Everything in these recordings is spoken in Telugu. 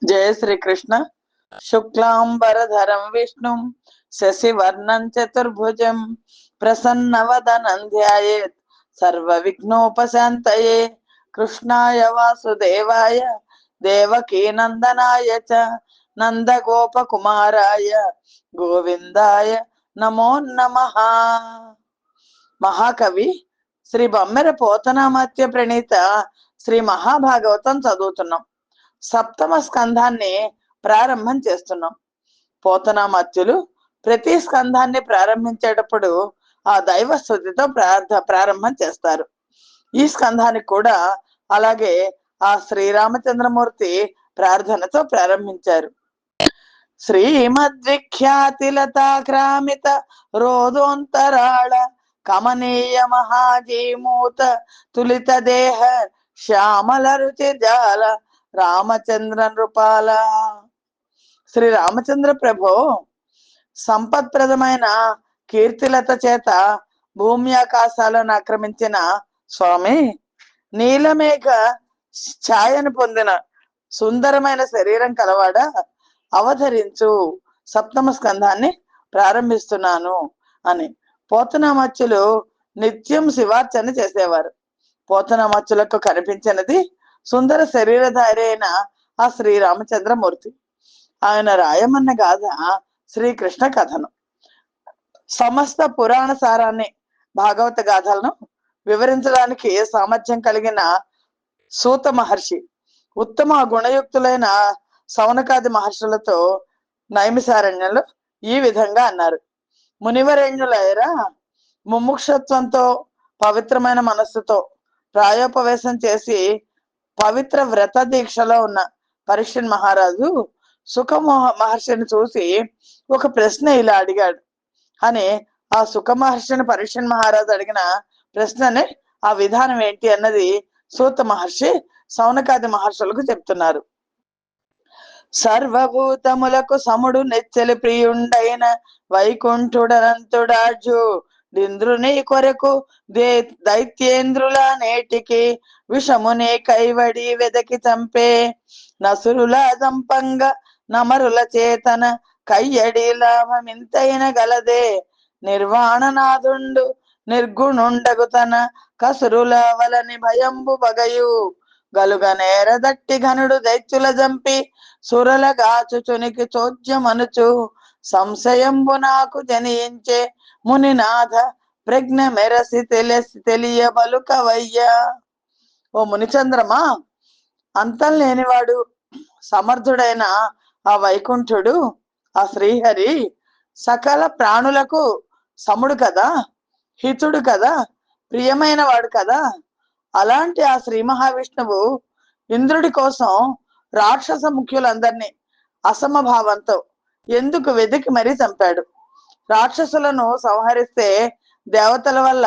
జయ శ్రీకృష్ణ. శుక్లాంబరధరం విష్ణుం శశివర్ణం చతుర్భుజం ప్రసన్నవదనం ధ్యాయేత్ సర్వ విఘ్నోపశాంతయే. కృష్ణాయ వాసుదేవాయ దేవకీ నందనాయ చ నందగోపకుమారాయ గోవిందాయ నమో నమః. మహాకవి శ్రీ బొమ్మెర పోతనామాత్య ప్రణీత శ్రీ మహాభాగవతం చదువుతున్నాం. సప్తమ స్కంధాన్ని ప్రారంభం చేస్తున్నాం. పోతనామాత్యులు ప్రతి స్కంధాన్ని ప్రారంభించేటప్పుడు ఆ దైవ స్తుతితో ప్రారంభం చేస్తారు. ఈ స్కంధానికి కూడా అలాగే ఆ శ్రీరామచంద్రమూర్తి ప్రార్థనతో ప్రారంభించారు. శ్రీమద్విఖ్యాతిలతాక్రామిత రోదోంతరాళ కమనీయ మహాజీమూత తులిత దేహ శ్యామల రుచి జాల రామచంద్ర నృపాల. శ్రీ రామచంద్ర ప్రభు సంపత్ప్రదమైన కీర్తిలత చేత భూమి ఆకాశాలను ఆక్రమించిన స్వామి, నీలమేఘ ఛాయను పొందిన సుందరమైన శరీరం కలవాడ అవతరించు, సప్తమ స్కంధాన్ని ప్రారంభిస్తున్నాను అని పోతనామాత్యులు నిత్యం శివార్చన చేసేవారు. పోతనామాత్యులకు కనిపించినది సుందర శరీరధారి అయిన ఆ శ్రీరామచంద్రమూర్తి. ఆయన రాయమన్న గాథ శ్రీకృష్ణ కథనం. సమస్త పురాణ సారాన్ని, భాగవత గాథలను వివరించడానికి సామర్థ్యం కలిగిన సూత మహర్షి ఉత్తమ గుణయుక్తులైన సౌనకాది మహర్షులతో నైమిసారణ్యంలో ఈ విధంగా అన్నారు. మునివరేణ్యులైరా, ముముక్షత్వంతో పవిత్రమైన మనస్సుతో ప్రాయోపవేశం చేసి పవిత్ర వ్రత దీక్షలో ఉన్న పరీక్షణ్ మహారాజు సుఖ మహర్షిని చూసి ఒక ప్రశ్న ఇలా అడిగాడు అని ఆ సుఖ మహర్షిని పరీక్షణ్ మహారాజు అడిగిన ప్రశ్నని, ఆ విధానం ఏంటి అన్నది సూత మహర్షి సౌనకాది మహర్షులకు చెప్తున్నారు. సర్వభూతములకు సముడు నెచ్చలి ప్రియుండైన వైకుంఠుడనంతుడాజు ఇంద్రుని కొరకు దైత్యేంద్రుల నేటికి విషమునే కైవడి వెదకి చంపే నసురుల దంపంగ నమరుల చేతన కయ్యడి లాభమింతైన గలదే నిర్వాణనాథుండు నిర్గుణుండగు తన కసురుల వలని భయంబు బగయు గలుగ నేర దట్టి ఘనుడు దైత్యుల జంపి సురల గాచుచునికి చోద్యమనుచు సంశయంబు నాకు జనించే మునినాథ ప్రజ్ఞ మెరసి తెలియ బలుకవయ్యా. ఓ మునిచంద్రమా, అంతం లేనివాడు సమర్థుడైన ఆ వైకుంఠుడు, ఆ శ్రీహరి సకల ప్రాణులకు సముడు కదా, హితుడు కదా, ప్రియమైన వాడు కదా. అలాంటి ఆ శ్రీ మహావిష్ణువు ఇంద్రుడి కోసం రాక్షస ముఖ్యులందరినీ అసమభావంతో ఎందుకు వెతికి మరీ చంపాడు? రాక్షసులను సంహరిస్తే దేవతల వల్ల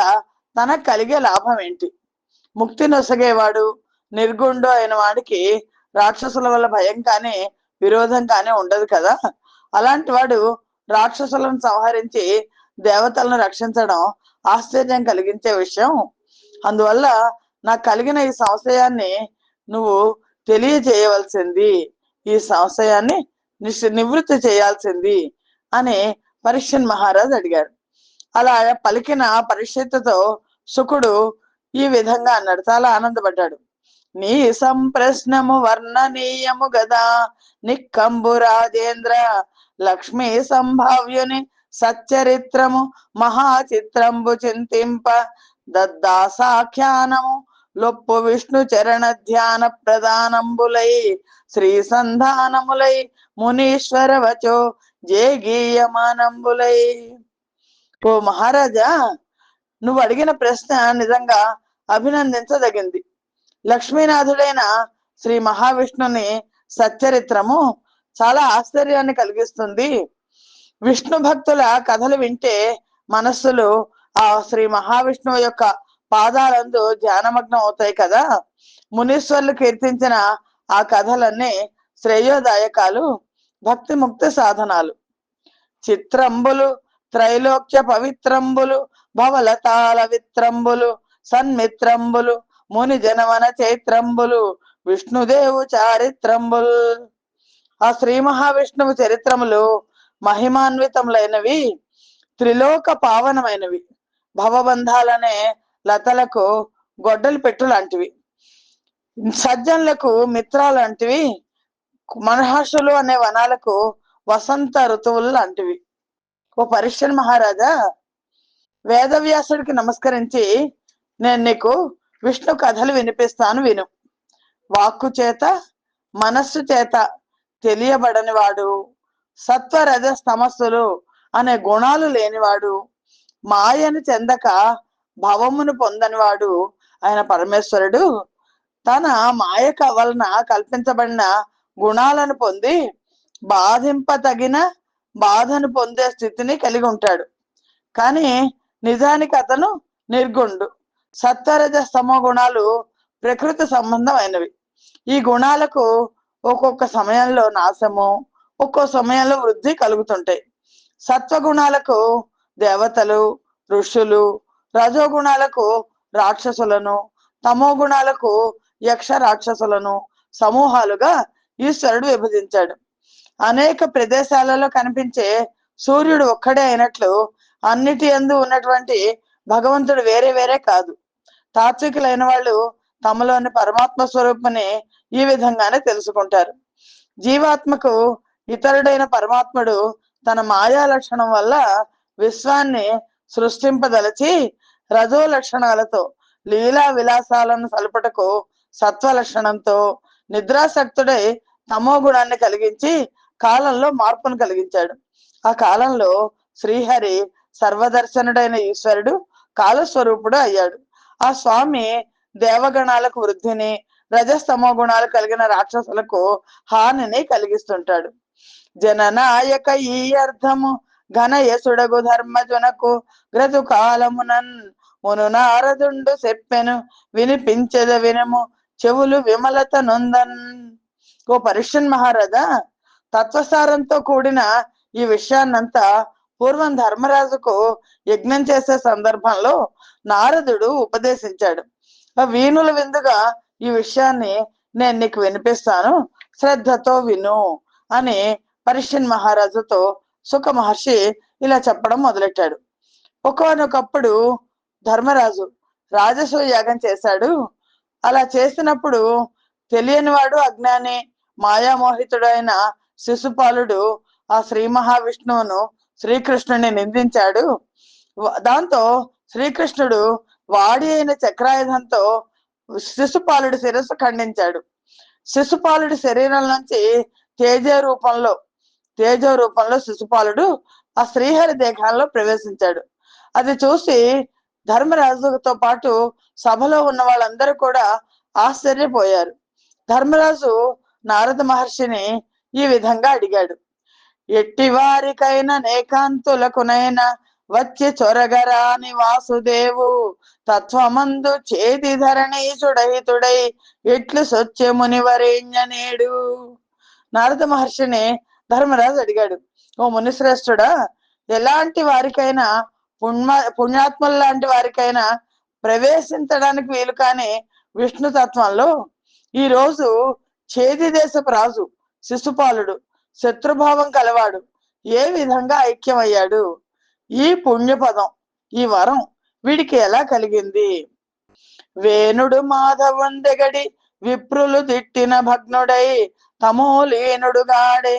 తనకు కలిగే లాభం ఏంటి? ముక్తి నొసగేవాడు నిర్గుండు అయిన వాడికి రాక్షసుల వల్ల భయం కానీ విరోధం కానీ ఉండదు కదా. అలాంటి వాడు రాక్షసులను సంహరించి దేవతలను రక్షించడం ఆశ్చర్యం కలిగించే విషయం. అందువల్ల నాకు కలిగిన ఈ సంశయాన్ని నువ్వు తెలియజేయవలసింది, ఈ సంశయాన్ని నివృత్తి చేయాల్సింది అని పరీక్షణ్ మహారాజు అడిగారు. అలా పలికిన పరీక్షిత్తుతో శుకుడు ఈ విధంగా అన్నాడు, చాలా ఆనందపడ్డాడు. నీ సంప్రశ్నము వర్ణనీయము గదా నిక్కంబు రాజేంద్ర, లక్ష్మీ సంభావ్యుని సచ్చరిత్రము మహాచిత్రంబు చింతింప దద్దాసాఖ్యానము లొప్పు విష్ణు చరణ ధ్యాన ప్రధానంబులై శ్రీ సంధానములై మునీశ్వర వచో జేగీయమానంబులై. ఓ మహారాజా, నువ్వు అడిగిన ప్రశ్న నిజంగా అభినందించదగింది. లక్ష్మీనాథుడైన శ్రీ మహావిష్ణుని సచ్చరిత్రము చాలా ఆశ్చర్యాన్ని కలిగిస్తుంది. విష్ణు భక్తుల కథలు వింటే మనస్సులు ఆ శ్రీ మహావిష్ణువు యొక్క పాదాలందు ధ్యానమగ్నం అవుతాయి కదా. మునీశ్వర్లు కీర్తించిన ఆ కథలన్నీ శ్రేయోదాయకాలు, భక్తి ముక్తి సాధనాలు. చిత్రంబులు త్రైలోక్య పవిత్రంబులు భవలతాల విత్రంబులు సన్మిత్రంబులు ముని జనవన చైత్రంబులు విష్ణుదేవు చారిత్రంబుల్. ఆ శ్రీ మహావిష్ణువు చరిత్రములు మహిమాన్వితములైనవి, త్రిలోక పావనమైనవి, భవబంధాలనే లతలకు గొడ్డలి పెట్టు లాంటివి, సజ్జనులకు మిత్రాలాంటివి, మహర్షులు అనే వనాలకు వసంత ఋతువులు లాంటివి. ఓ పరీక్షణ్ మహారాజా, వేదవ్యాసుడికి నమస్కరించి నేను నీకు విష్ణు కథలు వినిపిస్తాను, విను. వాక్కు చేత మనస్సు చేత తెలియబడని వాడు, సత్వరజ తమస్సులు అనే గుణాలు లేనివాడు, మాయను చెందక భవమును పొందనివాడు ఆయన పరమేశ్వరుడు తన మాయ వలన కల్పించబడిన గుణాలను పొంది బాధింపతగిన బాధను పొందే స్థితిని కలిగి ఉంటాడు. కానీ నిజానికి అతను నిర్గుణుడు. సత్వరజ స్తమో గుణాలు ప్రకృతి సంబంధమైనవి. ఈ గుణాలకు ఒక్కొక్క సమయంలో నాశము, ఒక్కో సమయంలో వృద్ధి కలుగుతుంటాయి. సత్వగుణాలకు దేవతలు, ఋషులు, రజోగుణాలకు రాక్షసులను, తమో గుణాలకు యక్ష రాక్షసులను సమూహాలుగా ఈశ్వరుడు విభజించాడు. అనేక ప్రదేశాలలో కనిపించే సూర్యుడు ఒక్కడే అయినట్లు అన్నిటి యందు ఉన్నటువంటి భగవంతుడు వేరే వేరే కాదు. తాత్వికులైన వాళ్ళు తమలోని పరమాత్మ స్వరూపుని ఈ విధంగానే తెలుసుకుంటారు. జీవాత్మకు ఇతరుడైన పరమాత్ముడు తన మాయా లక్షణం వల్ల విశ్వాన్ని సృష్టింపదలచి రజో లక్షణాలతో లీలా విలాసాలను సలుపుటకు సత్వ లక్షణంతో నిద్రాసక్తుడై తమో గుణాన్ని కలిగించి కాలంలో మార్పును కలిగించాడు. ఆ కాలంలో శ్రీహరి సర్వదర్శనుడైన ఈశ్వరుడు కాలస్వరూపుడు అయ్యాడు. ఆ స్వామి దేవగణాలకు వృద్ధిని, రజస్తమో గుణాలు కలిగిన రాక్షసులకు హానిని కలిగిస్తుంటాడు. జననాయక ఈ అర్థము ఘనయసుడగు ధర్మజునకు గ్రతు కాలమునన్ మును నారదుండు చెప్పెను వినిపించద వినము చెవులు విమలత నొందన్. ఓ పరీక్షన్ మహారాజా, తత్వసారంతో కూడిన ఈ విషయాన్నంతా పూర్వం ధర్మరాజుకు యజ్ఞం చేసే సందర్భంలో నారదుడు ఉపదేశించాడు. వీణుల విందుగా ఈ విషయాన్ని నేను నీకు వినిపిస్తాను, శ్రద్ధతో విను అని పరీక్షన్ మహారాజుతో సుఖ మహర్షి ఇలా చెప్పడం మొదలెట్టాడు. ఒక్కొక్కప్పుడు ధర్మరాజు రాజసూయ యాగం చేశాడు. అలా చేసినప్పుడు తెలియనివాడు, అజ్ఞాని, మాయామోహితుడైన శిశుపాలుడు ఆ శ్రీ మహావిష్ణువును, శ్రీకృష్ణుని నిందించాడు. దాంతో శ్రీకృష్ణుడు వాడి అయిన చక్రాయుధంతో శిశుపాలుడి శిరస్సు ఖండించాడు. శిశుపాలుడి శరీరం నుంచి తేజో రూపంలో శిశుపాలుడు ఆ శ్రీహరి దేహంలో ప్రవేశించాడు. అది చూసి ధర్మరాజుతో పాటు సభలో ఉన్న వాళ్ళందరూ కూడా ఆశ్చర్యపోయారు. ధర్మరాజు నారద మహర్షిని ఈ విధంగా అడిగాడు. ఎట్టి వారికైనా నేకాంతులకునైనా వచ్చి చొరగరాని వాసుదేవు తత్వమందు చేతి ధరణీసుడహితుడై ఎట్లు సొచ్చె మునివరేణ్య నేడు. నారద మహర్షిని ధర్మరాజు అడిగాడు, ఓ మునిశ్రేష్ఠుడా, ఎలాంటి వారికైనా పుణ్యాత్ముల లాంటి వారికైనా ప్రవేశించడానికి వీలు కాని విష్ణు తత్వంలో ఈ రోజు చేది దేశపు రాజు శిశుపాలుడు శత్రుభావం కలవాడు ఏ విధంగా ఐక్యమయ్యాడు? ఈ పుణ్యపదం, ఈ వరం వీడికి ఎలా కలిగింది? వేణుడు మాధవందెగడి విప్రులు తిట్టిన భగ్నుడై తమోలీనుడుగాడే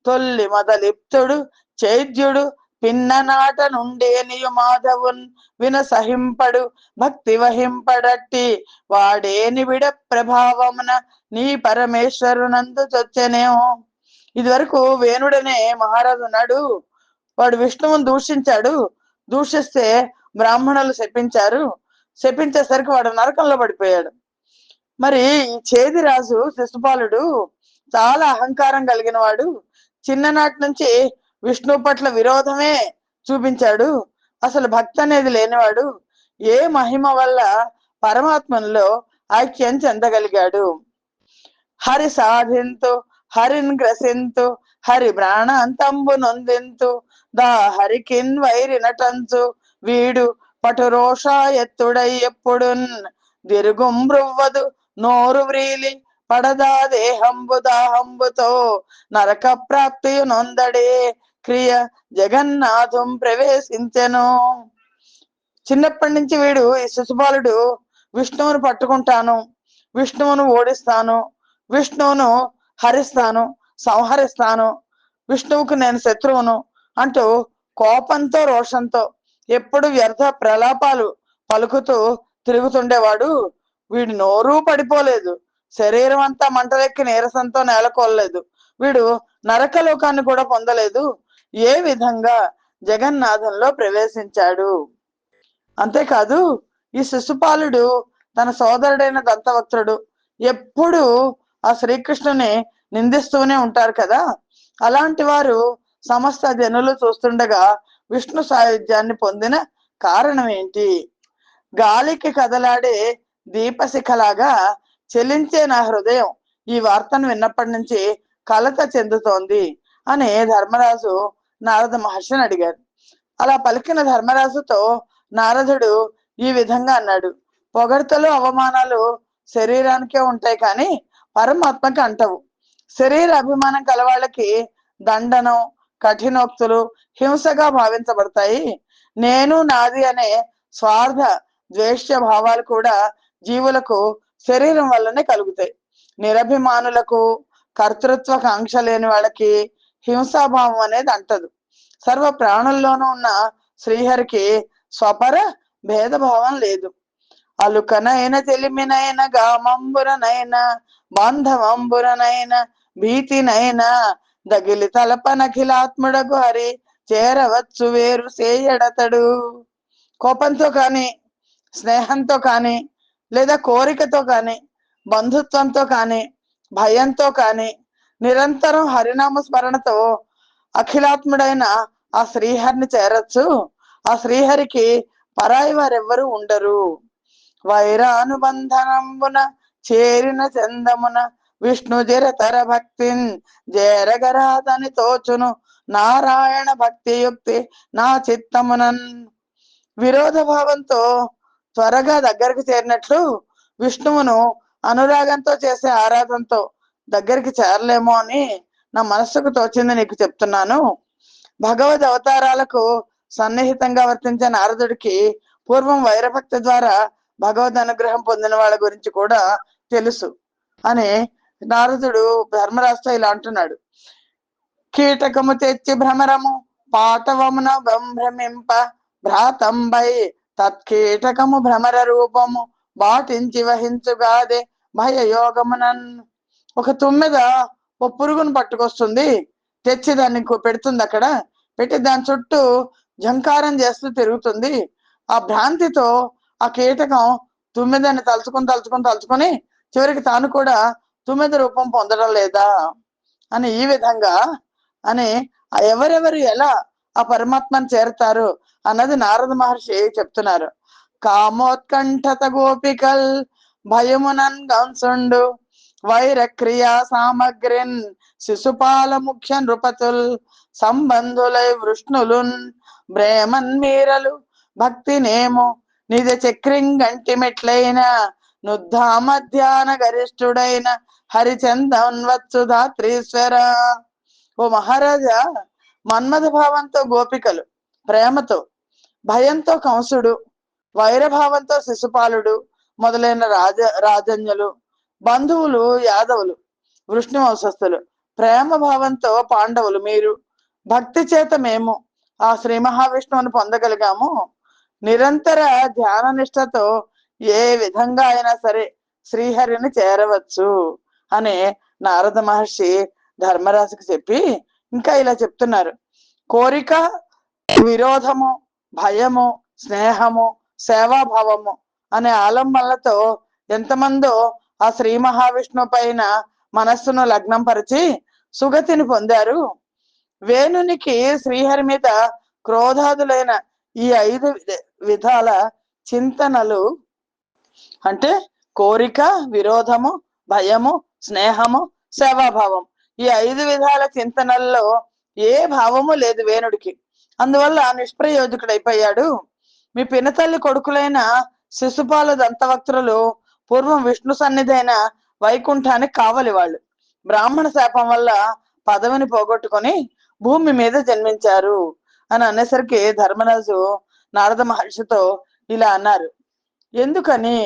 తొల్లి మొదలిప్తుడు చైద్యుడు పిన్ననాట నుండేనియు మాధవున్ వినసహింపడు భక్తి వహింపడట్టి వాడేని విడ ప్రభావమున నీ పరమేశ్వరునందు చొచ్చెనేమో. ఇది వరకు వేణుడనే మహారాజు ఉన్నాడు. వాడు విష్ణువుని దూషించాడు. దూషిస్తే బ్రాహ్మణులు శపించేసరికి వాడు నరకంలో పడిపోయాడు. మరి ఈ చేది రాజు శిశుపాలుడు చాలా అహంకారం కలిగిన వాడు. చిన్ననాటి నుంచి విష్ణు పట్ల విరోధమే చూపించాడు. అసలు భక్తి అనేది లేనివాడు. ఏ మహిమ వల్ల పరమాత్మలో ఐక్యం చెందగలిగాడు? హరి సాధింతు హరిన్ గ్రసింతు హరి ప్రాణాంతంబు నొందింతు దా హరికిన్ వైరి నటంచు వీడు పటురోష ఎత్తుడై ఎప్పుడున్ దిరుగుంబ్రువ్వదు నోరు వ్రీలి పడదా దేహంబుదాహంబుతో నరక ప్రాప్తి నొందడే క్రియ జగన్నాథం ప్రవేశించెను. చిన్నప్పటి నుంచి వీడు ఈ శిశుపాలుడు విష్ణువును పట్టుకుంటాను, విష్ణువును ఓడిస్తాను, విష్ణువును హరిస్తాను, సంహరిస్తాను, విష్ణువుకు నేను శత్రువును అంటూ కోపంతో రోషంతో ఎప్పుడు వ్యర్థ ప్రలాపాలు పలుకుతూ తిరుగుతుండేవాడు. వీడి నోరు పడిపోలేదు, శరీరం అంతా మంటలెక్కి నీరసంతో నేలకొల్లలేదు, వీడు నరకలోకాన్ని కూడా పొందలేదు. ఏ విధంగా జగన్నాథంలో ప్రవేశించాడు. అంతేకాదు ఈ శిశుపాలుడు తన సోదరుడైన దంతవక్త్రుడు ఎప్పుడు ఆ శ్రీకృష్ణుని నిందిస్తూనే ఉంటారు కదా. అలాంటి వారు సమస్త జనులు చూస్తుండగా విష్ణు సాయుధ్యాన్ని పొందిన కారణం ఏంటి? గాలికి కదలాడే దీపశిఖలాగా చెలించే నా హృదయం ఈ వార్తను విన్నప్పటి నుంచి కలత చెందుతోంది అని ధర్మరాజు నారద మహర్షిని అడిగారు. అలా పలికిన ధర్మరాజుతో నారదుడు ఈ విధంగా అన్నాడు. పొగడ్తలు అవమానాలు శరీరానికే ఉంటాయి కానీ పరమాత్మకి అంటవు. శరీర అభిమానం కలవాళ్ళకి దండనం, కఠినోక్తులు హింసగా భావించబడతాయి. నేను నాది అనే స్వార్థ ద్వేష్య భావాలు కూడా జీవులకు శరీరం వల్లనే కలుగుతాయి. నిరభిమానులకు, కర్తృత్వ కాంక్ష లేని వాళ్ళకి హింసాభావం అనేది అంటదు. సర్వ ప్రాణుల్లోనూ ఉన్న శ్రీహరికి స్వపర భేదభావం లేదు. అలుకనైన తెలిమినైన గామంబురనైన బాంధవంబురనైన భీతినైనా దగిలి తలపనఖిలాత్ముడకు హరి చేరవచ్చు వేరు చేయడతడు. కోపంతో కాని, స్నేహంతో కాని, లేదా కోరికతో కాని, బంధుత్వంతో కాని, భయంతో కాని నిరంతరం హరినామ స్మరణతో అఖిలాత్ముడైన ఆ శ్రీహరిని చేరచ్చు. ఆ శ్రీహరికి పరాయి వారెవ్వరూ ఉండరు. వైరానుబంధనంబున చేరిన చందమున విష్ణు జరతర భక్తిన్ జేరగరాదని తోచును నారాయణ భక్తి యుక్తి నా చిత్తమునన్. విరోధ భావంతో త్వరగా దగ్గరికి చేరినట్లు విష్ణువును అనురాగంతో చేసే ఆరాధనతో దగ్గరికి చేరలేమో అని నా మనస్సుకు తోచింది నీకు చెప్తున్నాను. భగవద్ అవతారాలకు సన్నిహితంగా వర్తించే నారదుడికి పూర్వం వైరభక్తి ద్వారా భగవద్ అనుగ్రహం పొందిన వాళ్ళ గురించి కూడా తెలుసు అని నారదుడు ధర్మరాజుతో ఇలా అంటున్నాడు. కీటకము తెచ్చి భ్రమరము పాటవమున భ్రమింప భ్రాతంబై తత్కీటకము భ్రమర రూపము బాటించి వహించుగాదే భయయోగమునన్. ఒక తుమ్మెద ఓ పురుగును పట్టుకొస్తుంది, తెచ్చి దాన్ని పెడుతుంది, అక్కడ పెట్టి దాని చుట్టూ జంకారం చేస్తూ తిరుగుతుంది. ఆ భ్రాంతితో ఆ కీటకం తుమ్మెదని తలుచుకొని చివరికి తాను కూడా తుమ్మెద రూపం పొందడం లేదా అని ఈ విధంగా అని ఎవరెవరు ఎలా ఆ పరమాత్మను చేరతారు అన్నది నారద మహర్షి చెప్తున్నారు. కామోత్కంఠత గోపికల్ భయమునన్ గంసుండు వైరక్రియా సామగ్రిన్ శిశుపాల ముఖ్య నృపతుల్ సంబంధులై వృష్ణులున్ బ్రేమన్ మీరలు భక్తి నేము నిజ చక్రింగంటి మెట్లైన నుద్ధా మధ్యాహ్న గరిష్ఠుడైన హరిచందన్వత్సు ధాత్రీశ్వర. ఓ మహారాజా, మన్మథ భావంతో గోపికలు, ప్రేమతో, భయంతో కంసుడు, వైరభావంతో శిశుపాలుడు మొదలైన రాజన్యులు, బంధువులు యాదవులు, వృష్ణు వంశస్థులు, ప్రేమ భావంతో పాండవులు మీరు, భక్తి చేత మేము ఆ శ్రీ మహావిష్ణువుని పొందగలిగాము. నిరంతర ధ్యాన నిష్టతో ఏ విధంగా అయినా సరే శ్రీహరిని చేరవచ్చు అని నారద మహర్షి ధర్మరాజుకి చెప్పి ఇంకా ఇలా చెప్తున్నారు. కోరిక, విరోధము, భయము, స్నేహము, సేవాభావము అనే ఆలంబనలతో ఎంతమందో ఆ శ్రీ మహావిష్ణు పైన మనస్సును లగ్నం పరిచి సుగతిని పొందారు. వేణునికి శ్రీహరి మీద క్రోధాదులైన ఈ 5 విధాల చింతనలు అంటే కోరిక, విరోధము, భయము, స్నేహము, సేవాభావం, ఈ 5 విధాల చింతనల్లో ఏ భావము లేదు వేణుడికి. అందువల్ల నిష్ప్రయోజకుడైపోయాడు. మీ పినతల్లి కొడుకులైన శిశుపాల దంతవక్త్రులు పూర్వం విష్ణు సన్నిధి అయిన వైకుంఠానికి కావలి వాళ్ళు. బ్రాహ్మణ శాపం వల్ల పదవిని పోగొట్టుకొని భూమి మీద జన్మించారు అని అనేసరికి ధర్మరాజు నారద మహర్షితో ఇలా అన్నారు. ఎందుకని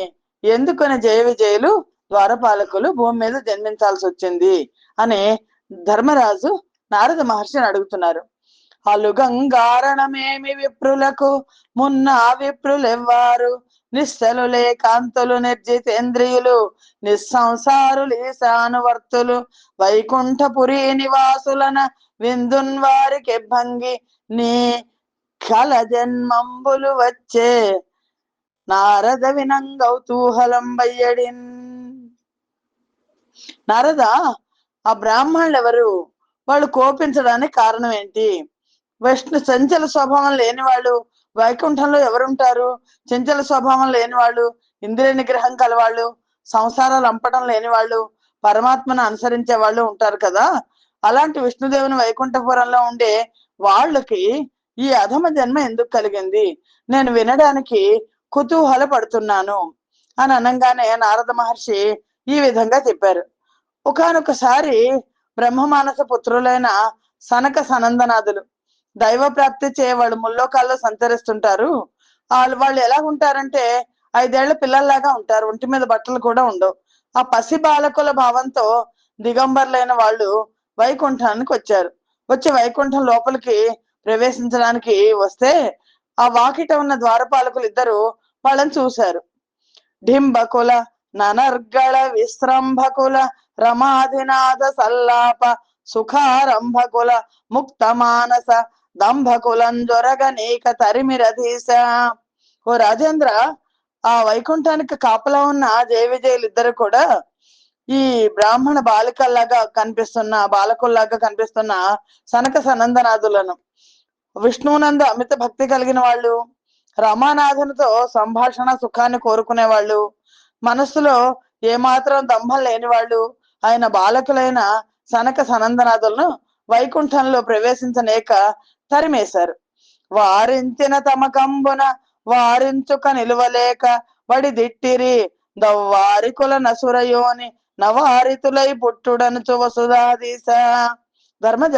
ఎందుకని జయ విజయులు ద్వారపాలకులు భూమి మీద జన్మించాల్సి వచ్చింది అని ధర్మరాజు నారద మహర్షిని అడుగుతున్నారు. అలుగంగారణమేమి విప్రులకు మున్న విప్రులెవ్వారు నిశ్చలులే కాంతులు నిర్జితేంద్రియులు నిస్సంసారులు ఈశానువర్తులు వైకుంఠపురి నివాసులన విందున్ వారికి భంగి నీ కల జన్మంబులు వచ్చే నారద వినంగౌతూహలం బయ్యడిన్. నారద, ఆ బ్రాహ్మణులు ఎవరు? వాళ్ళు కోపించడానికి కారణం ఏంటి? విష్ణు చంచల స్వభావం లేని వాళ్ళు వైకుంఠంలో ఎవరుంటారు? చంచల స్వభావం లేని వాళ్ళు, ఇంద్రియ నిగ్రహం కలవాళ్ళు, సంసారాలు అంపటం లేని వాళ్ళు, పరమాత్మను అనుసరించే వాళ్ళు ఉంటారు కదా. అలాంటి విష్ణుదేవుని వైకుంఠపురంలో ఉండే వాళ్ళకి ఈ అధమ జన్మ ఎందుకు కలిగింది? నేను వినడానికి కుతూహల పడుతున్నాను అని అనగానే నారద మహర్షి ఈ విధంగా చెప్పారు. ఒకానొకసారి బ్రహ్మమానస పుత్రులైన సనక సనందనాథులు దైవ ప్రాప్తి చేయవాళ్ళు ముల్లోకాల్లో సంచరిస్తుంటారు. వాళ్ళు ఎలా ఉంటారంటే 5 ఏళ్ల పిల్లల్లాగా ఉంటారు. ఒంటి మీద బట్టలు కూడా ఉండవు. ఆ పసి బాలకుల భావంతో దిగంబర్లైన వాళ్ళు వైకుంఠానికి వచ్చారు. వచ్చి వైకుంఠం లోపలికి ప్రవేశించడానికి వస్తే ఆ వాకిట ఉన్న ద్వారపాలకులు ఇద్దరు వాళ్ళని చూశారు. డింబకుల ననర్గళ విశ్రంభకుల రమాధినాథ సల్లాప సుఖారంభకుల ముక్త మానస దంభకులంజొరగ నీక తరిమిరధీశ. ఓ రాజేంద్ర, ఆ వైకుంఠానికి కాపలా ఉన్న జయ విజయులు ఇద్దరు కూడా ఈ బ్రాహ్మణ బాలకుల్లాగా కనిపిస్తున్న సనక సనందనాథులను, విష్ణువునందు అమిత భక్తి కలిగిన వాళ్ళు, రమానాథునితో సంభాషణ సుఖాన్ని కోరుకునే వాళ్ళు, మనస్సులో ఏమాత్రం దంభం లేని వాళ్ళు ఆయన బాలకులైన సనక సనందనాథులను వైకుంఠంలో ప్రవేశించలేక తరిమేశారు. వారించిన తమ కంబున వారించుక నిలువలేక వడి దిట్టిరి దవ్వారికుల నసురయోని నవారితులై పుట్టుడనుచు వసుధాదీశ. ధర్మజ,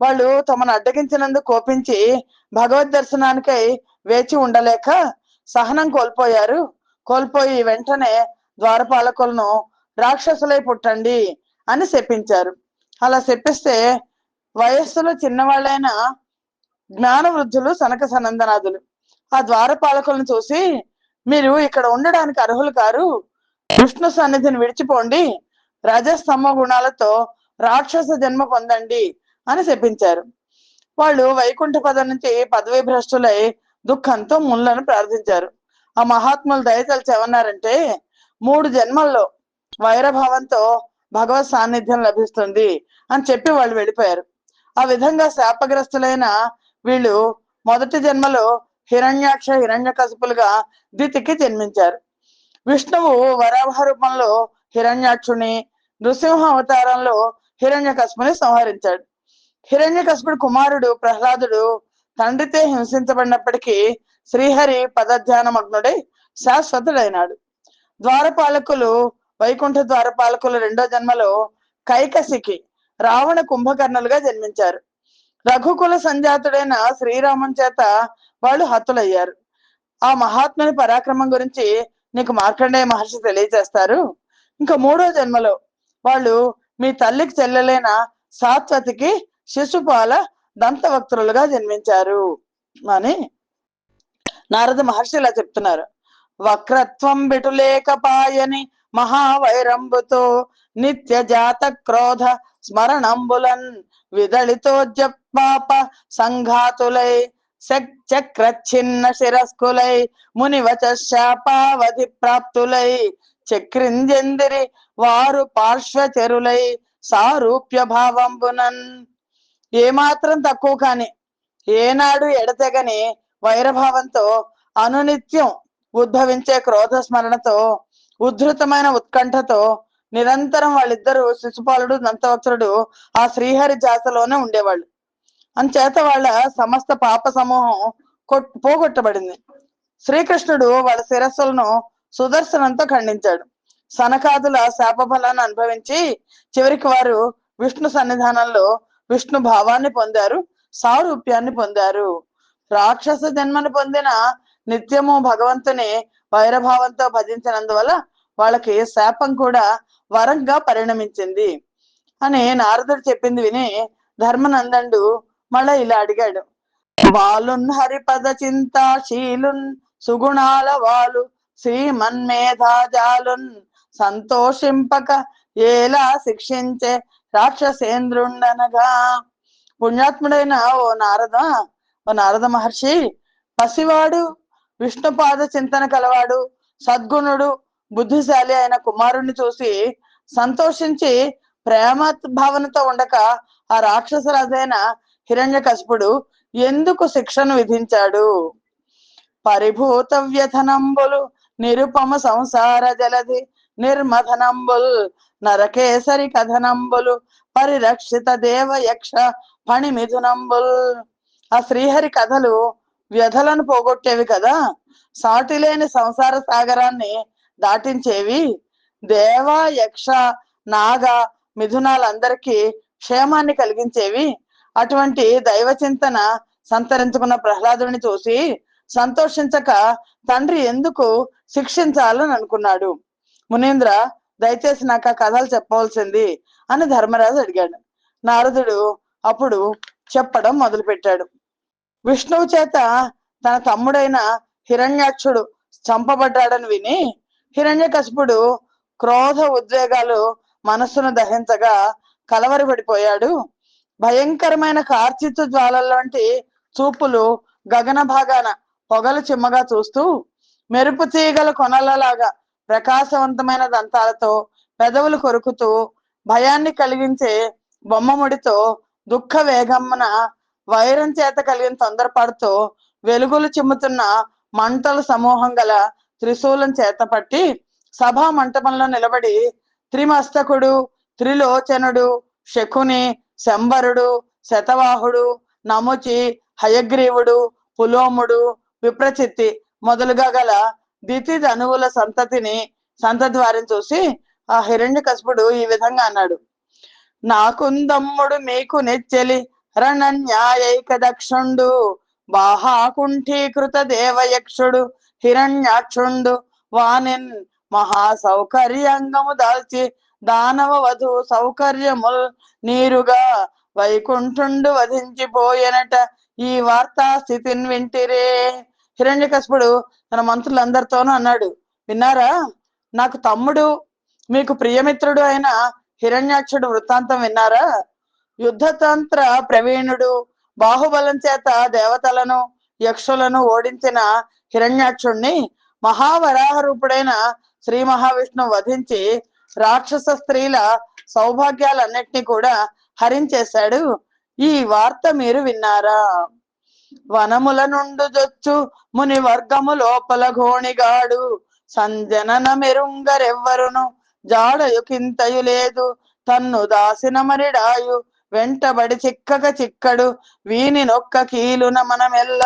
వాళ్ళు తమను అడ్డగించినందుకు కోపించి భగవద్ దర్శనానికై వేచి ఉండలేక సహనం కోల్పోయి వెంటనే ద్వారపాలకులను రాక్షసులై పుట్టండి అని శపించారు. అలా శపిస్తే వయస్సులో చిన్నవాళ్ళైన జ్ఞాన వృద్ధులు సనక సనందనాథులు ఆ ద్వారపాలకులను చూసి, మీరు ఇక్కడ ఉండడానికి అర్హులు కారు, విష్ణు సన్నిధిని విడిచిపోండి, రజస్తమ గుణాలతో రాక్షస జన్మ పొందండి అని శపించారు. వాళ్ళు వైకుంఠ పదం నుంచి పదవీ భ్రష్టులై దుఃఖంతో ముళ్ళను ప్రార్థించారు. ఆ మహాత్ములు దయతలిచి ఏమన్నారంటే, 3 జన్మల్లో వైరభావంతో భగవత్ సాన్నిధ్యం లభిస్తుంది అని చెప్పి వాళ్ళు వెళ్ళిపోయారు. ఆ విధంగా శాపగ్రస్తులైన వీళ్ళు మొదటి జన్మలో హిరణ్యాక్ష హిరణ్యకశిపులుగా దితికి జన్మించారు. విష్ణువు వరాహ రూపంలో హిరణ్యాక్షుని, నృసింహ అవతారంలో హిరణ్యకశిపుని సంహరించాడు. హిరణ్యకశిపుడు కుమారుడు ప్రహ్లాదుడు తండ్రితో హింసించబడినప్పటికీ శ్రీహరి పదధ్యానమగ్నుడై శాశ్వతుడైనాడు. వైకుంఠ ద్వారపాలకులు 2వ జన్మలో కైకసికి రావణ కుంభకర్ణులుగా జన్మించారు. రఘుకుల సంజాతుడైన శ్రీరామం చేత వాళ్ళు హతులయ్యారు. ఆ మహాత్ముని పరాక్రమం గురించి నీకు మార్కండేయ మహర్షి తెలియజేస్తారు. ఇంకా 3వ జన్మలో వాళ్ళు మీ తల్లికి చెల్లెలైన సాత్వతికి శిశుపాల దంతవక్తులుగా జన్మించారు అని నారద మహర్షి ఇలా చెప్తున్నారు. వక్రత్వం బిటులేకపాయని మహావైరంబుతో నిత్య జాత క్రోధ స్మరణంబులన్ విదళితోజ్జపాప సంఘాతులై చక్రచ్ఛిన్న శిరస్కులై మునివచ శాపావధి ప్రాప్తులై చక్రింజందిరి వారు పార్శ్వచరులై సారూప్య భావంబునన్. ఏమాత్రం తక్కువ కాని ఏనాడు ఎడతెగని వైరభావంతో అనునిత్యం ఉద్భవించే క్రోధ స్మరణతో ఉద్ధృతమైన ఉత్కంఠతో నిరంతరం వాళ్ళిద్దరూ శిశుపాలుడు దంతవక్తుడు ఆ శ్రీహరి జాతలోనే ఉండేవాళ్ళు. అంచేత వాళ్ళ సమస్త పాప సమూహం పోగొట్టబడింది. శ్రీకృష్ణుడు వాళ్ళ శిరస్సులను సుదర్శనంతో ఖండించాడు. సనకాదుల శాపఫలాన్ని అనుభవించి చివరికి వారు విష్ణు సన్నిధానంలో విష్ణు భావాన్ని పొందారు, సారూప్యాన్ని పొందారు. రాక్షస జన్మను పొందిన నిత్యము భగవంతుని వైరభావంతో భజించినందువల్ల వాళ్ళకి శాపం కూడా వరంగా పరిణమించింది అని నారదుడు చెప్పింది విని ధర్మనందనుడు మళ్ళా ఇలా అడిగాడు. వాలున్ హరిపద చింతాశీలున్ సుగుణాల వాలు శ్రీమన్మేధాజాలున్ సంతోషింపక ఎలా శిక్షించే రాక్షసేంద్రుండనగా. పుణ్యాత్ముడైన ఓ నారద మహర్షి, పసివాడు, విష్ణుపాద చింతన కలవాడు, సద్గుణుడు, బుద్ధిశాలి అయిన కుమారుణ్ణి చూసి సంతోషించి ప్రేమ భావనతో ఉండక ఆ రాక్షసరాజైన హిరణ్యకశిపుడు ఎందుకు శిక్షను విధించాడు? పరిభూత వ్యథనంబులు నిరుపమ సంసార జలధి నిర్మథనంబుల్ నరకేసరి కథనంబులు పరిరక్షిత దేవ యక్ష పణి మిథునంబుల్. ఆ శ్రీహరి కథలు వ్యధలను పోగొట్టేవి కదా, సాటిలేని సంసార సాగరాన్ని దాటించేవి, దేవ యక్ష నాగ మిథునాలందరికీ క్షేమాన్ని కలిగించేవి. అటువంటి దైవ చింతన సంతరించుకున్న ప్రహ్లాదుని చూసి సంతోషించక తండ్రి ఎందుకు శిక్షించాలని అనుకున్నాడు? మునీంద్ర, దయచేసి నాకు ఆ కథలు చెప్పవలసింది అని ధర్మరాజు అడిగాడు. నారదుడు అప్పుడు చెప్పడం మొదలు పెట్టాడు. విష్ణువు చేత తన తమ్ముడైన హిరణ్యాక్షుడు చంపబడ్డాడని విని హిరణ్యకశిపుడు క్రోధ ఉద్వేగాలు మనస్సును దహించగా కలవరపడిపోయాడు. భయంకరమైన కార్చిత్తు జ్వాలలాంటి చూపులు గగన భాగాన పొగలు చిమ్మగా చూస్తూ, మెరుపు తీగల కొనలలాగా ప్రకాశవంతమైన దంతాలతో పెదవులు కొరుకుతూ, భయాన్ని కలిగించే బొమ్మముడితో, దుఃఖ వేగమ్మన వైరం చేత కలిగిన తొందరపాటుతో వెలుగులు చిమ్ముతున్న మంటల సమూహం గల త్రిశూలం చేత పట్టి సభా మంటపంలో నిలబడి త్రిమస్తకుడు, త్రిలోచనుడు, శకుని, శంబరుడు, శతవాహుడు, నముచి, హయగ్రీవుడు, పులోముడు, విప్రచిత్తి మొదలుగా గల దితి ధనువుల సంతతి వారిని చూసి ఆ హిరణ్యకశిపుడు ఈ విధంగా అన్నాడు. నాకుందమ్ముడు మీకు నెచ్చెలి రణన్యాయైక దక్షుండు బాహాకుంఠీకృత దేవయక్షుడు హిరణ్యాక్షుండు వానిన్ మహా సౌకర్యంగము దాల్చి దానవ వధు సౌకర్యముల్ నీరుగా వైకుంఠుండు వధించిపోయేనట ఈ వార్తా స్థితిని వింటిరే. హిరణ్యకశిపుడు తన మంత్రులందరితోనూ అన్నాడు, విన్నారా? నాకు తమ్ముడు, మీకు ప్రియమిత్రుడు అయిన హిరణ్యాక్షుడు వృత్తాంతం విన్నారా? యుద్ధతంత్ర ప్రవీణుడు, బాహుబలం చేత దేవతలను యక్షులను ఓడించిన హిరణ్యాక్షుణ్ణి మహావరాహ రూపుడైన శ్రీ మహావిష్ణువు వధించి రాక్షస స్త్రీల సౌభాగ్యాలన్నిటినీ కూడా హరించేశాడు. ఈ వార్త మీరు విన్నారా? వనముల నుండు జొచ్చు ముని వర్గము లోపల ఘోణిగాడు సంజనన మెరుంగరెవ్వరును జాడయు కింతయు లేదు తన్ను దాసిన మరిడాయు వెంటబడి చిక్కక చిక్కడు వీని నొక్క కీలున మనమెల్ల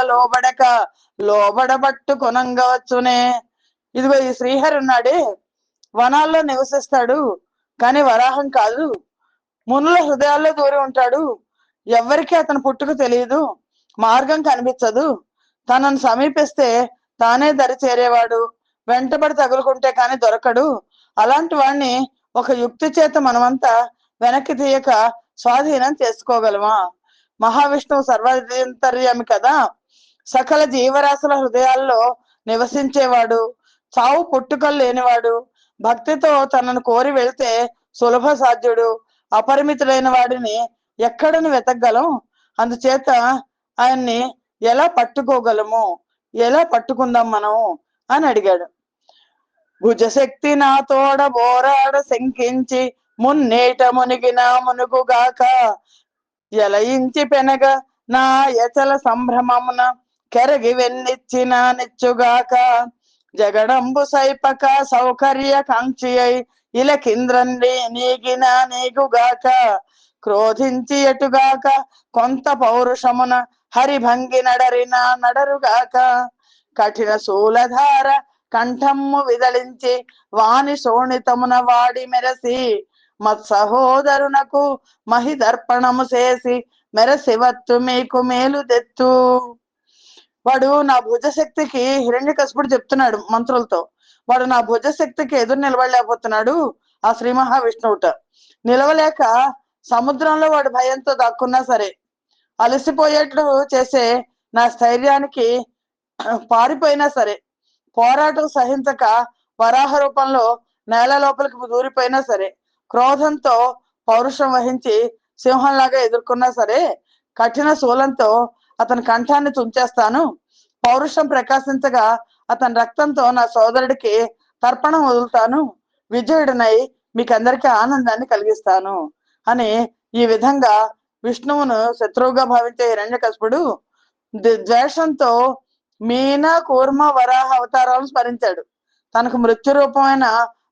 లోబడబట్టు కొనంగవచ్చునే. ఇదిగో ఈ శ్రీహరి ఉన్నాడే, వనాల్లో నివసిస్తాడు, కానీ వరాహం కాదు. మునుల హృదయాల్లో దూరి ఉంటాడు. ఎవ్వరికీ అతను పుట్టుక తెలియదు, మార్గం కనిపించదు. తనను సమీపిస్తే తానే దరి చేరేవాడు, వెంటబడి తగులుకుంటే కాని దొరకడు. అలాంటి వాణ్ణి ఒక యుక్తి చేత మనమంతా వెనక్కి తీయక స్వాధీనం చేసుకోగలమా? మహావిష్ణువు సర్వాంతర్యామి కదా, సకల జీవరాశుల హృదయాల్లో నివసించేవాడు, చావు పుట్టుకలు లేనివాడు, భక్తితో తనను కోరి వెళ్తే సులభ సాధ్యుడు, అపరిమితుడైన వాడిని ఎక్కడని వెతకగలం? అందుచేత ఆయన్ని ఎలా పట్టుకోగలము, ఎలా పట్టుకుందాం మనం అని అడిగాడు. భుజశక్తి నా తోడ బోరాడ శంకించి మున్నేట మునిగిన మునుగుగాక ఎలయించి పెనగ నా యచల సంభ్రమమున కెరగి వెన్నిచ్చిన నిచ్చుగాక జగడంబు సైపక సౌకర్య కాంక్షి అయి ఇలకింద్రండి నీగిన నీగుగాక క్రోధించి ఎటుగాక కొంత పౌరుషమున హరిభంగి నడరిన నడరుగాక కఠిన శూలధార కంఠమ్ము విదలించి వాని శోణితమున వాడి మెరసి మత్సహోదరునకు మహిదర్పణము చేసి మెరసివత్తు మీకు మేలు తెత్తు. వాడు నా భుజశక్తికి హిరణ్యకశిపుడు చెప్తున్నాడు మంత్రులతో, వాడు నా భుజశక్తికి ఎదురు నిలబడలేకపోతున్నాడు ఆ శ్రీ మహావిష్ణువుట. నిలవలేక సముద్రంలో వాడు భయంతో దాక్కున్నా సరే, అలసిపోయేట్లు చేసే నా స్థైర్యానికి పారిపోయినా సరే, పోరాటం సహించక వరాహ రూపంలో నేల లోపలికి దూరిపోయినా సరే, క్రోధంతో పౌరుషం వహించి సింహంలాగా ఎదుర్కొన్నా సరే, కఠిన శూలంతో అతని కంఠాన్ని తుంచేస్తాను, పౌరుషం ప్రకాశించగా అతని రక్తంతో నా సోదరుడికి తర్పణం వదులుతాను, విజయుడినై మీకందరికీ ఆనందాన్ని కలిగిస్తాను అని ఈ విధంగా విష్ణువును శత్రువుగా భావించే హిరణ్యకశిపుడు ద్వేషంతో మీన కూర్మ వరాహ అవతారాలను స్మరించాడు. తనకు మృత్యు రూపమైన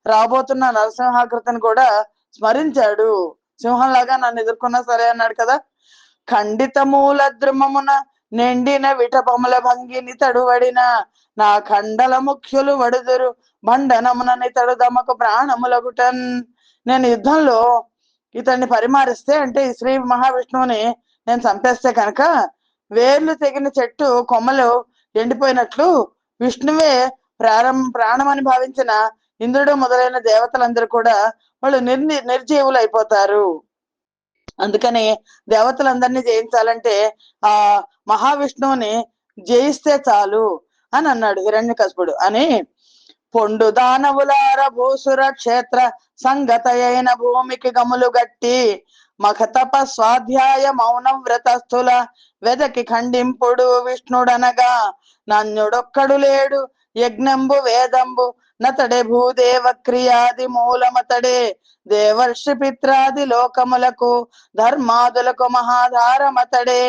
రాబోతున్న నరసింహాకృతిని కూడా స్మరించాడు. సింహంలాగా నన్ను ఎదుర్కొన్నా సరే అన్నాడు కదా. ఖండిత మూల ద్రుమమున నిండిన విటపముల భంగిని తడువడిన నా ఖండల ముఖ్యులు వడుదురు బండనమునని తడుదమకు ప్రాణములగుటన్. నేను యుద్ధంలో ఇతన్ని పరిమారిస్తే, అంటే ఈ శ్రీ మహావిష్ణువుని నేను చంపేస్తే కనుక వేర్లు తెగిన చెట్టు కొమ్మలు ఎండిపోయినట్లు విష్ణువే ప్రాణమని భావించిన ఇంద్రుడు మొదలైన దేవతలందరూ కూడా వాళ్ళు నిర్జీవులు అయిపోతారు. అందుకని దేవతలందరినీ జయించాలంటే ఆ మహావిష్ణువుని జయిస్తే చాలు అని అన్నాడు హిరణ్యకశిపుడు. అని పొండు దానవులార భూసుర క్షేత్ర సంగతయైన భూమికి గములు గట్టి మఖతప స్వాధ్యాయ మౌనం వ్రతస్థుల వెదకి ఖండింపుడు విష్ణుడనగా నన్యుడొక్కడు లేడు యజ్ఞంబు వేదంబు నతడే భూదేవ క్రియాది మూలమతడే దేవర్షి పిత్రాది లోకములకు ధర్మాదులకు మహాధారమతడే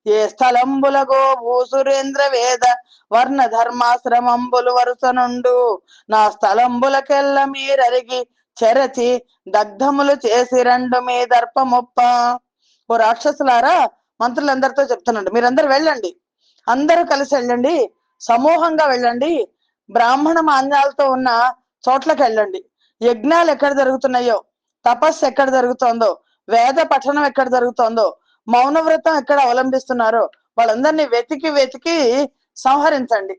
ఏ స్థలంబులగో భూసురేంద్ర వేద వర్ణ ధర్మాశ్రమంబులు వరుసనుండు నా స్థలంబులకెల్ల మీరరిగి చెరచి దగ్ధములు చేసి రెండు మీ దర్పముప్ప. ఓ రాక్షసులారా, మంత్రులందరితో చెప్తున్నాడు, మీరందరూ వెళ్ళండి, అందరూ కలిసి వెళ్ళండి, సమూహంగా వెళ్ళండి, బ్రాహ్మణ మాన్యాలతో ఉన్న చోట్లకి వెళ్ళండి, యజ్ఞాలు ఎక్కడ జరుగుతున్నాయో, తపస్సు ఎక్కడ జరుగుతోందో, వేద పఠనం ఎక్కడ జరుగుతోందో, మౌనవ్రతం ఎక్కడ అవలంబిస్తున్నారో వాళ్ళందరినీ వెతికి వెతికి సంహరించండి.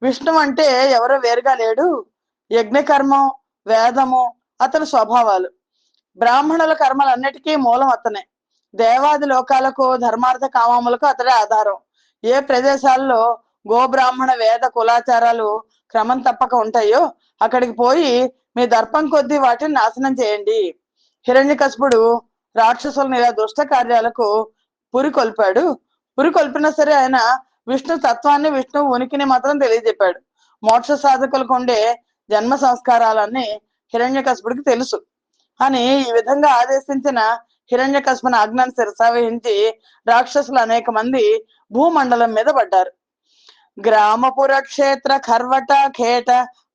విష్ణు అంటే ఎవరో వేరుగా లేడు, యజ్ఞకర్మం వేదము అతని స్వభావాలు, బ్రాహ్మణుల కర్మలన్నిటికీ మూలం అతనే, దేవాది లోకాలకు ధర్మార్థ కామములకు అతడే ఆధారం. ఏ ప్రదేశాల్లో గోబ్రాహ్మణ వేద కులాచారాలు క్రమం తప్పక ఉంటాయో అక్కడికి పోయి మీ దర్పం కొద్దీ వాటిని నాశనం చేయండి. హిరణ్యకశిపుడు రాక్షసులను ఇలా దుష్ట కార్యాలకు పురికొల్పాడు. పురికొల్పినా సరే ఆయన విష్ణు తత్వాన్ని, విష్ణు ఉనికిని మాత్రం తెలియజెప్పాడు. మోక్ష సాధకులకు ఉండే జన్మ సంస్కారాలన్నీ హిరణ్యకశిపుడికి తెలుసు అని ఈ విధంగా ఆదేశించిన హిరణ్యకశిపుని ఆజ్ఞను శిరసావహించి రాక్షసులు అనేక మంది భూమండలం మీద పడ్డారు. గ్రామపుర క్షేత్ర ఖర్వట ఖేట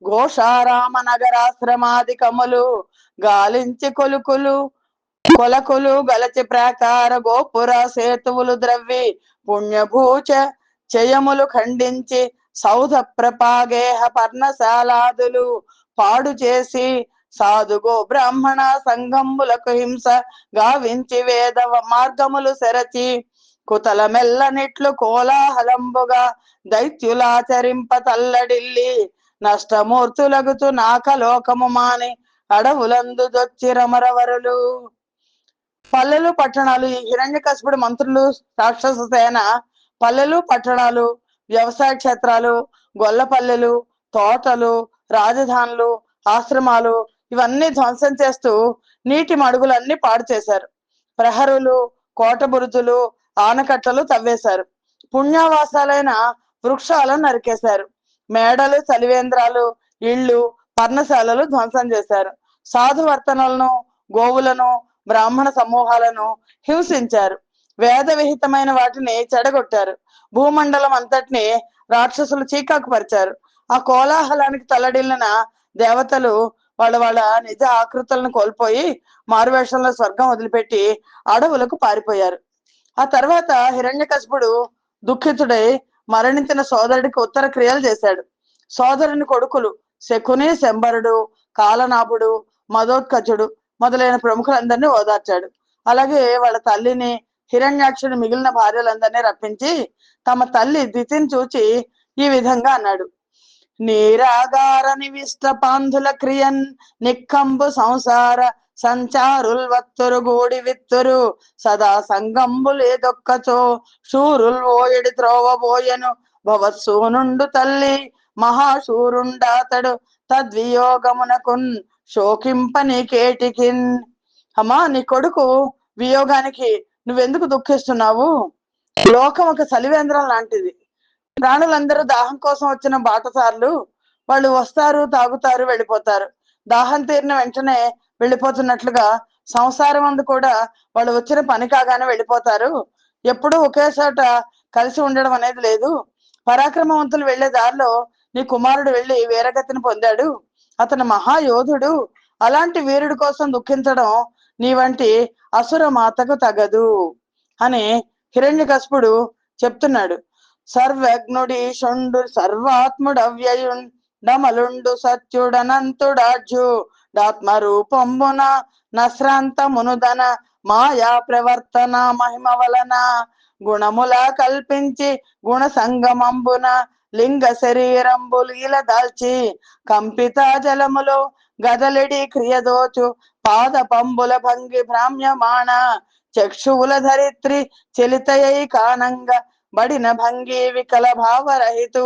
ఘోషారామ నగరాశ్రమాధికములు గాలించి కొలకులు గలచి ప్రాకార గోపుర సేతువులు ద్రవ్వి పుణ్యభూచ చయములు ఖండించి సౌధ ప్రపాగేహ పర్ణశాలాదులు పాడు చేసి సాధుగో బ్రాహ్మణ సంఘములకు హింస గావించి వేద మార్గములు సెరచి కుతల మెల్లనిట్లు కోలాహలంబుగా దైత్యులాచరింప తల్లడిల్లి నష్టమూర్తులగుతూ నాకలోకము మాని అడవులందు దొచ్చి రమరవరులు. పల్లెలు పట్టణాలు, ఈ హిరణ్యకశిపుడు మంత్రులు రాక్షస సేన పల్లెలు పట్టణాలు, వ్యవసాయ క్షేత్రాలు, గొల్లపల్లెలు, తోటలు, రాజధానులు, ఆశ్రమాలు ఇవన్నీ ధ్వంసం చేస్తూ నీటి మడుగులన్నీ పాడు చేశారు. ప్రహరులు, కోట బురుజులు, ఆనకట్టలు తవ్వేశారు. పుణ్యవాసాలైన వృక్షాలను నరికేశారు. మేడలు, చలివేంద్రాలు, ఇళ్ళు, పర్ణశాలలు ధ్వంసం చేశారు. సాధువర్తనలను, గోవులను, బ్రాహ్మణ సమూహాలను హింసించారు. వేద విహితమైన వాటిని చెడగొట్టారు. భూమండలం అంతటిని రాక్షసులు చీకాకు పరిచారు. ఆ కోలాహలానికి తల్లడిల్లిన దేవతలు వాళ్ళ నిజ ఆకృతులను కోల్పోయి మారువేషంలో స్వర్గం వదిలిపెట్టి అడవులకు పారిపోయారు. ఆ తర్వాత హిరణ్యకశిపుడు దుఃఖితుడై మరణించిన సోదరుడికి ఉత్తర క్రియలు చేశాడు. సోదరుని కొడుకులు శకుని, శంబరుడు, కాలనాభుడు, మదోత్కచుడు మొదలైన ప్రముఖులందరినీ ఓదార్చాడు. అలాగే వాళ్ళ తల్లిని, హిరణ్యాక్షుడు మిగిలిన భార్యలందరినీ రప్పించి తమ తల్లి దితిని చూచి ఈ విధంగా అన్నాడు: నీరాగార నివిష్ట పాంధుల క్రియన్ నిక్కంబు సంసార సంచారుల్ వత్తురు గూడి విత్తురు సదా సంగంబులేదొక్కచో శూరుల్ ఓయడి త్రోవబోయెను భవత్సూనుండు తల్లి మహాశూరుండాతడు తద్వియోగమునకున్ శోకింపని కేటికిన్. అమ్మా, నీ కొడుకు వియోగానికి నువ్వెందుకు దుఃఖిస్తున్నావు? లోకం ఒక చలివేంద్రం లాంటిది. ప్రాణులందరూ దాహం కోసం వచ్చిన బాటసార్లు. వాళ్ళు వస్తారు, తాగుతారు, వెళ్ళిపోతారు. దాహం తీరిన వెంటనే వెళ్ళిపోతున్నట్లుగా సంసారం అందు కూడా వాళ్ళు వచ్చిన పని కాగానే వెళ్ళిపోతారు. ఎప్పుడూ ఒకే చోట కలిసి ఉండడం అనేది లేదు. పరాక్రమవంతులు వెళ్లే దారిలో నీ కుమారుడు వెళ్లి వీరగతిని పొందాడు. అతను మహాయోధుడు. అలాంటి వీరుడి కోసం దుఃఖించడం నీ వంటి అసుర మాతకు తగదు అని హిరణ్యకశిపుడు చెప్తున్నాడు. సర్వజ్ఞుడీశుండు సర్వాత్ముడవ్యయున్ డమలుండు సత్యుడనంతుడాజ్యు డాత్మ రూపంబున నశ్రాంతమునుదన మాయా ప్రవర్తన మహిమ వలన గుణముల కల్పించి గుణ సంగమంబున లింగ శరీరంబులు ఇలా దాల్చి కంపిత జలములో గదలిడి క్రియదోచు పాద పంబుల భంగి భ్రామ్యమాణ చక్షువుల ధరిత్రి చలితయై కానంగ బడిన భంగి వికల భావరహితు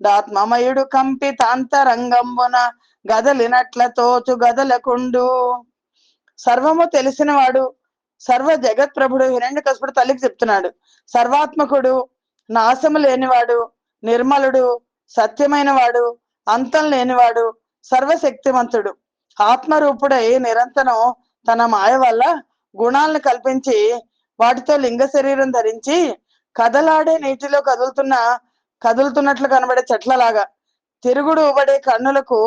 డాత్మమయుడు కంపితాంతరంగంబున గదలినట్ల తోచు గదలకుండు. సర్వము తెలిసినవాడు, సర్వ జగత్ ప్రభుడు హిరణ్యకశిపుడు తల్లికి చెప్తున్నాడు. సర్వాత్మకుడు, నాశము లేనివాడు, నిర్మలుడు, సత్యమైన వాడు, అంతం లేనివాడు, సర్వశక్తివంతుడు, ఆత్మరూపుడై నిరంతరం తన మాయ వల్ల గుణాలను కల్పించి వాటితో లింగ శరీరం ధరించి కదలాడే నీటిలో కదులుతున్నట్లు కనబడే చెట్లలాగా తిరుగుడు ఊబడే కన్నులకు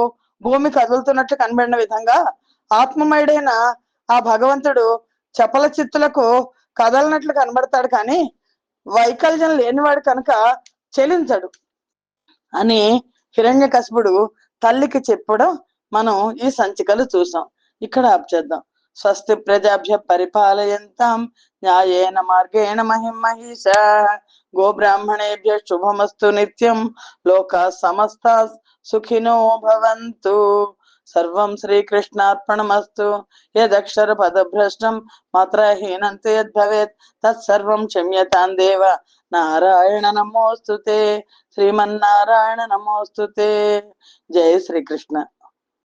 భూమి కదులుతున్నట్లు కనబడిన విధంగా ఆత్మమయుడైన ఆ భగవంతుడు చపల చిత్తులకు కదలనట్లు కనబడతాడు, కానీ వైకల్యం లేనివాడు కనుక చెలించడు అని హిరణ్యకశిపుడు తల్లికి చెప్పడం మనం ఈ సంచికలు చూసాం. ఇక్కడ ఆప్ చేద్దాం. స్వస్తి ప్రజాభ్య పరిపాలయంతాం న్యాయేన మార్గేణ మహిమహీషా గోబ్రాహ్మణేభ్య శుభమస్తు నిత్యం లోకా సమస్తా సుఖినో భవంతు. సర్వం శ్రీకృష్ణార్పణమస్తు. యదక్షర పదభ్రష్టం మాత్రహీనంతు యద్భవేత్ తత్సర్వం క్షమ్యతాం దేవ. నారాయణ నమోస్తుతే. శ్రీమన్నారాయణ నమోస్తుతే. జయ శ్రీకృష్ణ.